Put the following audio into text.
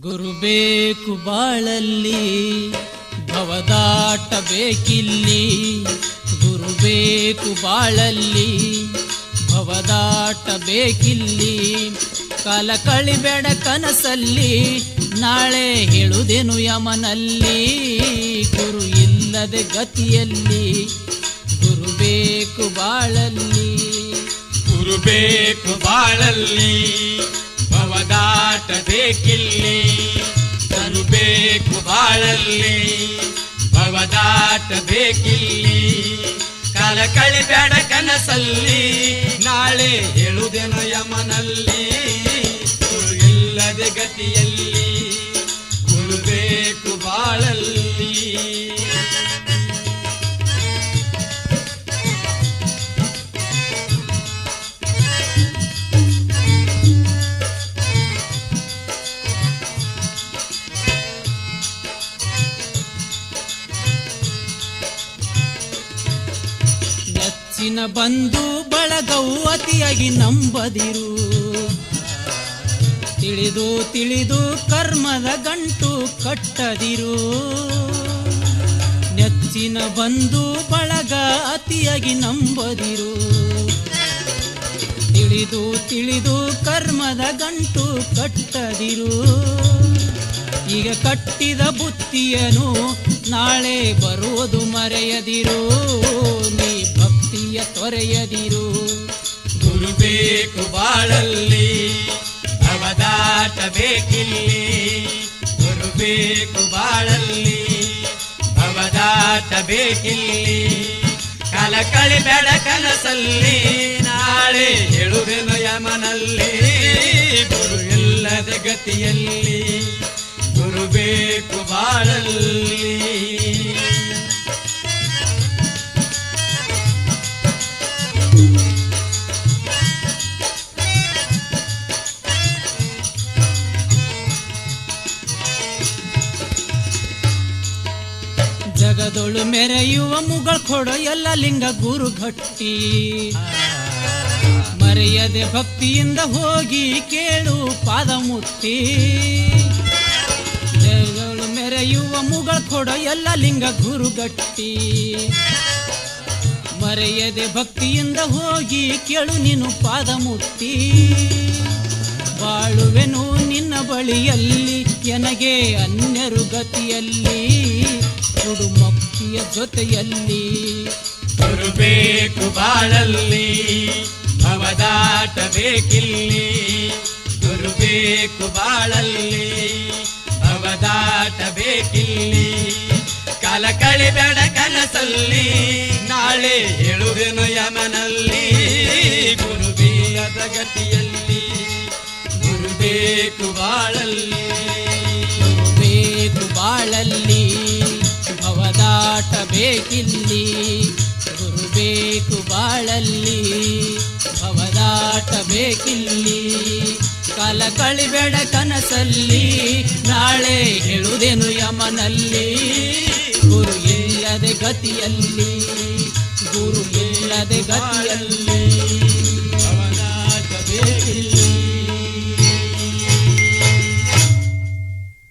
ಗುರು ಬೇಕು ಬಾಳಲ್ಲಿ ಭವದಾಟ ಬೇಕಿಲ್ಲಿ. ಗುರು ಬೇಕು ಬಾಳಲ್ಲಿ ಭವದಾಟ ಬೇಕಿಲ್ಲಿ. ಕಾಲ ಕಳಿಬೇಡ ಕನಸಲ್ಲಿ ನಾಳೆ ಹೇಳುವುದೇನು ಯಮನಲ್ಲಿ. ಗುರು ಇಲ್ಲದೆ ಗತಿಯಲ್ಲಿ ಗುರು ಬೇಕು ಬಾಳಲ್ಲಿ. ಗುರು ಬೇಕು ಬಾಳಲ್ಲಿ ಭವದಾಟ ಬೇಕಿಲ್ಲಿ. ಗುರು ಬೇಕು ಬಾಳಲ್ಲಿ ಭವದಾಟ ಬೇಕಿಲ್ಲಿ. ಕಾಲ ಕಳಿಬೇಡ ಕನಸಲ್ಲಿ ನಾಳೆ ಹೇಳುವುದೇನು ಯಮನಲ್ಲಿ. ಗುರು ಇಲ್ಲದೆ ಗತಿಯಲ್ಲಿ ಗುರು ಬೇಕು ಬಾಳಲ್ಲಿ. ನೆಚ್ಚಿನ ಬಂಧು ಬಳಗವು ಅತಿಯಾಗಿ ನಂಬದಿರು. ತಿಳಿದು ತಿಳಿದು ಕರ್ಮದ ಗಂಟು ಕಟ್ಟದಿರು. ನೆಚ್ಚಿನ ಬಂಧು ಬಳಗ ಅತಿಯಾಗಿ ನಂಬದಿರು. ತಿಳಿದು ತಿಳಿದು ಕರ್ಮದ ಗಂಟು ಕಟ್ಟದಿರು. ಈಗ ಕಟ್ಟಿದ ಬುತ್ತಿಯನು ನಾಳೆ ಬರುವುದು ಮರೆಯದಿರು. ನೀ ಭಕ್ತಿಯ ತೊರೆಯದಿರು. ಗುರು ಬೇಕು ಬಾಳಲ್ಲಿ ಭವದಾಟ ಬೇಕಿಲ್ಲಿ. ಗುರು ಬೇಕು ಬಾಳಲ್ಲಿ ಭವದಾಟ ಬೇಕಿಲ್ಲಿ. ಕಾಲ ಕಳಿಬೇಡ ಕನಸಲ್ಲಿ ನಾಳೆ ಹೇಳುವೆನು ಯಮನಲ್ಲಿ. ಗುರು ಇಲ್ಲದ ಗತಿಯಲ್ಲಿ ಗುರು ಬೇಕು ಬಾಳಲ್ಲಿ. ಜಗದೊಳು ಮೆರೆಯುವ ಮುಗಳ ಕೊಡೋ ಎಲ್ಲ ಲಿಂಗ ಗುರು ಗಟ್ಟಿ. ಮರೆಯದೆ ಭಕ್ತಿಯಿಂದ ಹೋಗಿ ಕೇಳು ಪಾದ ಮುಟ್ಟಿ. ಜಗದೊಳು ಮೆರೆಯುವ ಮುಗಳ ಕೊಡೋ ಎಲ್ಲ ಲಿಂಗ ಗುರು ಗಟ್ಟಿ. ಮರೆಯದೆ ಭಕ್ತಿಯಿಂದ ಹೋಗಿ ಕೇಳು ನೀನು ಪಾದ ಮುಟ್ಟಿ. ಬಾಳುವೆನು ನಿನ್ನ ಬಳಿಯಲ್ಲಿ ಎನಗೆ ಅನ್ಯರು ಗತಿಯಲ್ಲಿ. ಕೊಡು ಮುಕ್ತಿಯ ಜೊತೆಯಲ್ಲಿ ಗುರು ಬೇಕು ಬಾಳಲ್ಲಿ ಭವದಾಟ ಬೇಕಿಲ್ಲಿ. ಗುರು ಬೇಕು ಬಾಳಲ್ಲಿ ಭವದಾಟ ಬೇಕಿಲ್ಲಿ. ಕಾಲ ಕಳಿಬೇಡ ಕನಸಲ್ಲಿ ನಾಳೆ ಹೇಳುವೆನು ಯಮನಲ್ಲಿ. ಗುರು ಬೇಯದ ಗತಿಯಲ್ಲಿ ಗುರು ಬೇಕು ಬಾಳಲ್ಲಿ. ಗುರು ಬೇಕು ಬಾಳಲ್ಲಿ ಭವದಾಟ ಬೇಕಿಲ್ಲಿ. ಗುರು ಬೇಕು ಬಾಳಲ್ಲಿ ಭವದಾಟ ಬೇಕಿಲ್ಲಿ. ಕಾಲ ಕಳಿಬೇಡ ಕನಸಲ್ಲಿ ನಾಳೆ ಹೇಳುವುದೇನು ಯಮನಲ್ಲಿ. ಗುರು ಇಲ್ಲದೆ ಗತಿಯಲ್ಲಿ ಗುರು ಇಲ್ಲದೆ ಗತಿಯಲ್ಲಿ